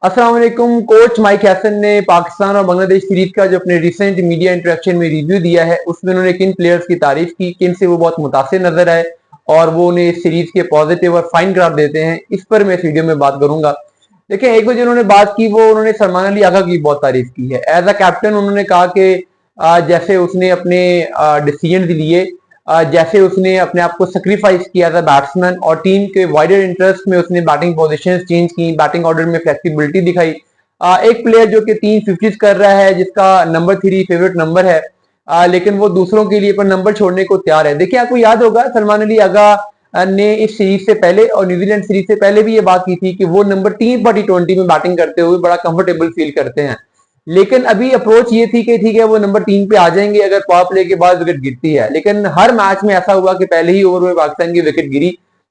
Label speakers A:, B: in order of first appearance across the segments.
A: अस्सलाम वालेकुम। Coach mic Hesson ने पाकिस्तान और बांग्लादेश सीरीज का जो अपने रिसेंट मीडिया इंटरेक्शन में रिव्यू दिया है उसमें उन्होंने किन प्लेयर्स की तारीफ की, किन से वो बहुत मुतासिर नजर आए और वो उन्हें इस सीरीज के पॉजिटिव और फाइन करार देते हैं, इस पर मैं इस वीडियो में बात करूंगा। देखिए, एक जो उन्होंने बात की वो उन्होंने सलमान अली आगा की बहुत तारीफ की है। एज अ कैप्टन उन्होंने कहा कि जैसे उसने अपने डिसीजन लिए, जैसे उसने अपने आप को सेक्रीफाइस किया था बैट्समैन और टीम के वाइडर इंटरेस्ट में उसने बैटिंग पोजीशंस चेंज की, बैटिंग ऑर्डर में फ्लेक्सिबिलिटी दिखाई। एक प्लेयर जो कि 3 50 कर रहा है, जिसका नंबर 3 फेवरेट नंबर है, लेकिन वो दूसरों के लिए पर नंबर छोड़ने को तैयार है। देखिए, आपको याद होगा सलमान अली आगा ने इस सीरीज से पहले और न्यूजीलैंड सीरीज से पहले भी ये बात की थी कि वो नंबर 3 पर T20 में बैटिंग करते हुए बड़ा कंफर्टेबल फील करते हैं। लेकिन अभी अप्रोच ये थी कि ठीक है वो नंबर 3 पे आ जाएंगे अगर पावर प्ले के बाद विकेट गिरती है, लेकिन हर मैच में ऐसा हुआ कि पहले ही ओवर में पाकिस्तान की विकेट गिरी,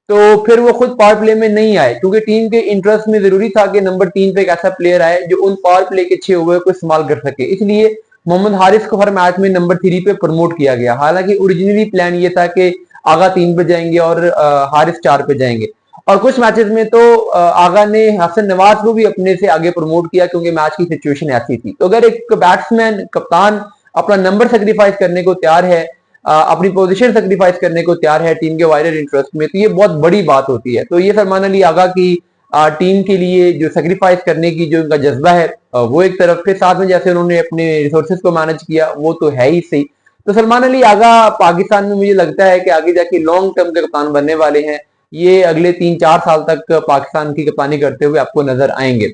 A: तो फिर वो खुद पावर प्ले में नहीं आए क्योंकि टीम के इंटरेस्ट में जरूरी था कि नंबर 3 पे एक ऐसा प्लेयर आए जो उन पावर प्ले के 6 ओवर को इस्तेमाल कर सके। इसलिए मोहम्मद हारिस को हर मैच में नंबर 3 पे प्रमोट किया गया। हालांकि ओरिजिनली प्लान ये था कि आगा 3 पे जाएंगे और हारिस 4 पे जाएंगे। और कुछ मैचेस में तो आगा ने हसन नवाज को भी अपने से आगे प्रमोट किया क्योंकि मैच की सिचुएशन ऐसी थी। तो अगर एक बैट्समैन कप्तान अपना नंबर सेक्रीफाइस करने को तैयार है, अपनी पोजीशन सेक्रीफाइस करने को तैयार है टीम के वाइडर इंटरेस्ट में, तो ये बहुत बड़ी बात होती है। तो ये सलमान अली आगा की टीम के लिए जो सेक्रीफाइस करने की जो उनका जज्बा है, वो एक तरफ के साथ में जैसे उन्होंने अपने रिसोर्सेज को मैनेज किया वो तो है ही सही। तो सलमान अली आगा पाकिस्तान में मुझे लगता है कि आगे जाके लॉन्ग टर्म के कप्तान बनने वाले हैं। ये अगले 3 4 साल तक पाकिस्तान की कप्तानी करते हुए आपको नजर आएंगे।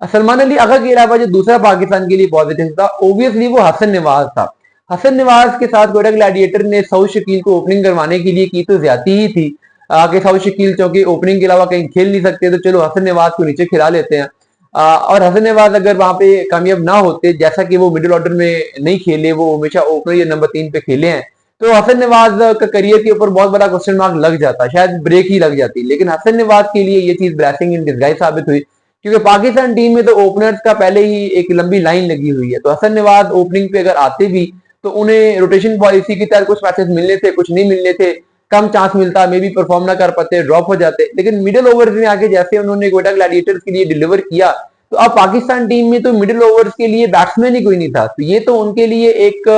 A: सलमान अली आगा के अलावा जो दूसरा पाकिस्तान के लिए पॉजिटिव था, ओबियसली वो हसन नवाज था। हसन नवाज के साथ कोयटा ग्लैडिएटर ने सऊद शकील को ओपनिंग करवाने के लिए की तो ज्यादा ही थी कि सऊद शकील चूंकि ओपनिंग के अलावा कहीं खेल नहीं सकते तो चलो हसन नवाज को नीचे खिला लेते हैं। और हसन नवाज अगर वहां पे कामयाब ना होते, जैसा कि वो मिडिल ऑर्डर में नहीं खेले, वो हमेशा ओपनर या नंबर 3 पे खेले हैं, तो हसन नवाज का करियर के ऊपर बहुत बड़ा क्वेश्चन मार्क लग जाता, शायद ब्रेक ही लग जाती। लेकिन हसन नवाज के लिए ये चीज ब्लेसिंग इन डिस्गाइज साबित हुई क्योंकि पाकिस्तान टीम में तो ओपनर्स का पहले ही एक लंबी लाइन लगी हुई है। तो हसन नवाज ओपनिंग पे अगर आते भी तो उन्हें रोटेशन पॉलिसी की तहत कुछ मैचेस मिलने थे, कुछ नहीं मिलने थे, कम चांस मिलता, मे भी परफॉर्म ना कर पाते, ड्रॉप हो जाते। लेकिन मिडिल ओवर्स में आके जैसे उन्होंने कोयटा ग्लैडिएटर्स के लिए डिलीवर किया, तो अब पाकिस्तान टीम में तो मिडिल ओवर्स के लिए बैट्समैन ही कोई नहीं था। तो ये तो उनके लिए एक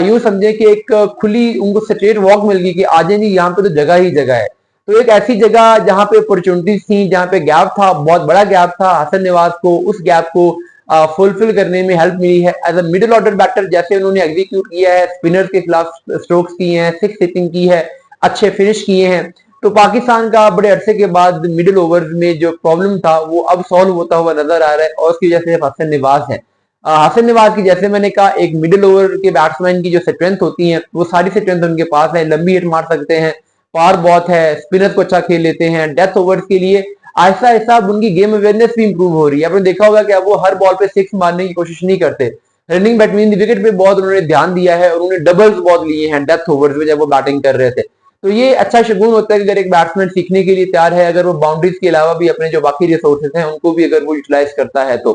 A: यूं समझे कि एक खुली उनको स्ट्रेट वॉक मिल गई कि आ जाए जी, यहाँ पे तो जगह ही जगह है। तो एक ऐसी जगह जहां पे अपॉर्चुनिटीज थी, जहां पे गैप था, बहुत बड़ा गैप था, हसन नवाज को उस गैप को फुलफिल करने में हेल्प मिली है। As a middle order batter जैसे उन्होंने एग्जीक्यूट किया है, स्पिनर के खिलाफ स्ट्रोक्स किए हैं, 6 हिटिंग की है, अच्छे फिनिश किए हैं, तो पाकिस्तान का बड़े अरसे के बाद मिडिल ओवर्स में जो प्रॉब्लम था वो अब सॉल्व होता हुआ नजर आ रहा है और उसकी वजह से हसन नवाज है। हसन नवाज की जैसे मैंने कहा एक मिडिल ओवर के बैट्समैन की जो स्ट्रेंथ होती है वो सारी स्ट्रेंथ उनके पास है। लंबी हिट मार सकते हैं, पावर बहुत है, स्पिनर को अच्छा खेल लेते हैं। डेथ ओवर्स के लिए आहिस्ता आहिस्ता उनकी गेम अवेयरनेस भी इंप्रूव हो रही है। आपने देखा होगा कि अब वो हर बॉल पे 6 मारने की कोशिश नहीं करते, रनिंग बिटवीन द विकेट पे बहुत उन्होंने ध्यान दिया है और उन्होंने डबल्स बहुत लिए हैं डेथ ओवर्स में जब वो बैटिंग कर रहे थे। तो ये अच्छा शगुन होता है कि अगर एक बैट्समैन सीखने के लिए तैयार है, अगर वो बाउंड्रीज के अलावा भी अपने जो बाकी रिसोर्सेज हैं उनको भी अगर वो यूटिलाइज करता है। तो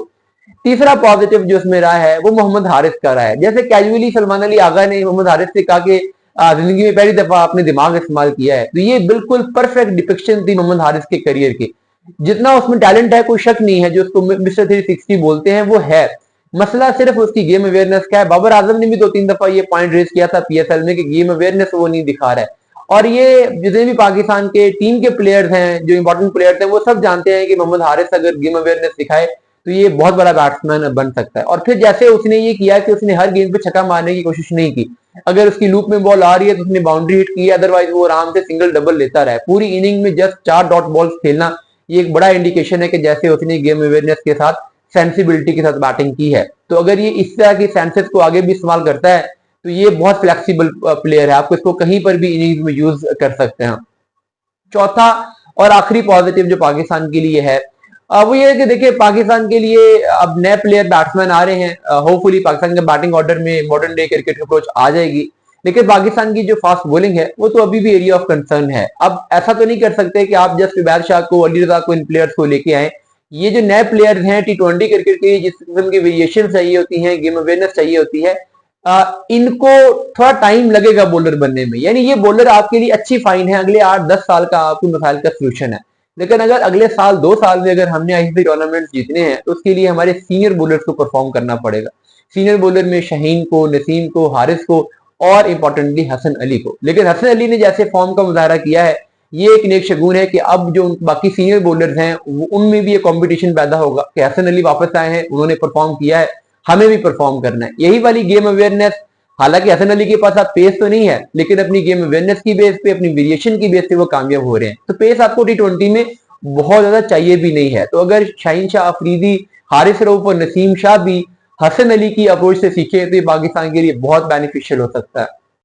A: तीसरा पॉजिटिव जो उसमें रहा है वो मोहम्मद हारिस का रहा है। जैसे कैजुअली सलमान अली आगा ने मोहम्मद हारिस से कहा कि जिंदगी में पहली दफा आपने दिमाग इस्तेमाल किया है, तो ये बिल्कुल परफेक्ट डिपिक्शन थी मोहम्मद हारिस के करियर की। जितना उसमें टैलेंट है कोई शक नहीं है, जो उसको मिस्टर 360 बोलते हैं वो है। मसला सिर्फ उसकी गेम अवेयरनेस का है। बाबर आजम ने भी 2 3 दफा ये पॉइंट रेज किया था पीएसएल में कि गेम अवेयरनेस वो नहीं दिखा रहा है। और ये जितने भी पाकिस्तान के टीम के प्लेयर्स हैं, जो इंपॉर्टेंट प्लेयर्स हैं, वो सब जानते हैं कि मोहम्मद हारिस अगर गेम अवेयरनेस दिखाए तो ये बहुत बड़ा बैट्समैन बन सकता है। और फिर जैसे उसने ये किया कि उसने हर गेंद पे छक्का मारने की कोशिश नहीं की, अगर उसकी लूप में बॉल आ रही है तो उसने बाउंड्री हिट की, अदरवाइज वो आराम से सिंगल डबल लेता रहा। पूरी इनिंग में जस्ट 4 डॉट बॉल्स खेलना, ये एक बड़ा इंडिकेशन है कि जैसे उसने गेम अवेयरनेस के साथ सेंसिबिलिटी के साथ बैटिंग की है। तो अगर ये इस तरह की सेंसेस को आगे भी इस्तेमाल करता है तो ये बहुत फ्लेक्सिबल प्लेयर है, आपको इसको कहीं पर भी इनिंग्स में यूज कर सकते हैं। चौथा और आखिरी पॉजिटिव जो पाकिस्तान के लिए है वो ये है कि देखिए पाकिस्तान के लिए अब नए प्लेयर बैट्समैन आ रहे हैं। होपफुली पाकिस्तान के बैटिंग ऑर्डर में मॉडर्न डे क्रिकेट अप्रोच आ जाएगी। लेकिन पाकिस्तान की जो फास्ट बॉलिंग है वो तो अभी भी एरिया ऑफ कंसर्न है। अब ऐसा तो नहीं कर सकते कि आप जस्ट उबैर शाह को, अली रजा को, इन प्लेयर्स को लेके आए। ये जो नए प्लेयर्स हैं T20 क्रिकेट के जिस किस्म की वेरिएशन चाहिए होती है, गेम अवेयरनेस चाहिए होती है, इनको थोड़ा टाइम लगेगा बॉलर बनने में। यानी ये बॉलर आपके लिए अच्छी फाइन है, अगले 8 10 साल का आपको मिसाइल का सोल्यूशन है। लेकिन अगर अगले साल 2 साल में अगर हमने आईसीसी टूर्नामेंट जीतने हैं तो उसके लिए हमारे सीनियर बॉलर्स को परफॉर्म करना पड़ेगा। सीनियर बॉलर में शाहीन को, नसीम को, हारिस को और इंपॉर्टेंटली हसन अली को। लेकिन हसन अली ने जैसे फॉर्म का मुजाहरा किया है, ये एक नेक शगुन है कि अब जो बाकी सीनियर बॉलर्स हैं उनमें भी एक कंपटीशन पैदा होगा कि हसन अली वापस आए हैं, उन्होंने परफॉर्म किया है, हमें भी परफॉर्म करना है। यही वाली गेम अवेयरनेस, हालांकि हसन अली के पास अब पेस तो नहीं है, लेकिन अपनी गेम अवेयरनेस की बेस पे, अपनी वेरिएशन की बेस पे वो कामयाब हो रहे हैं। तो पेस आपको टी20 में बहुत ज्यादा चाहिए भी नहीं है। तो अगर शाहीन शाह अफरीदी, हारिस रऊफ और नसीम शाह भी हसन अली की अप्रोच से सीखे तो ये पाकिस्तान के लिए बहुत बेनिफिशियल हो सकता है।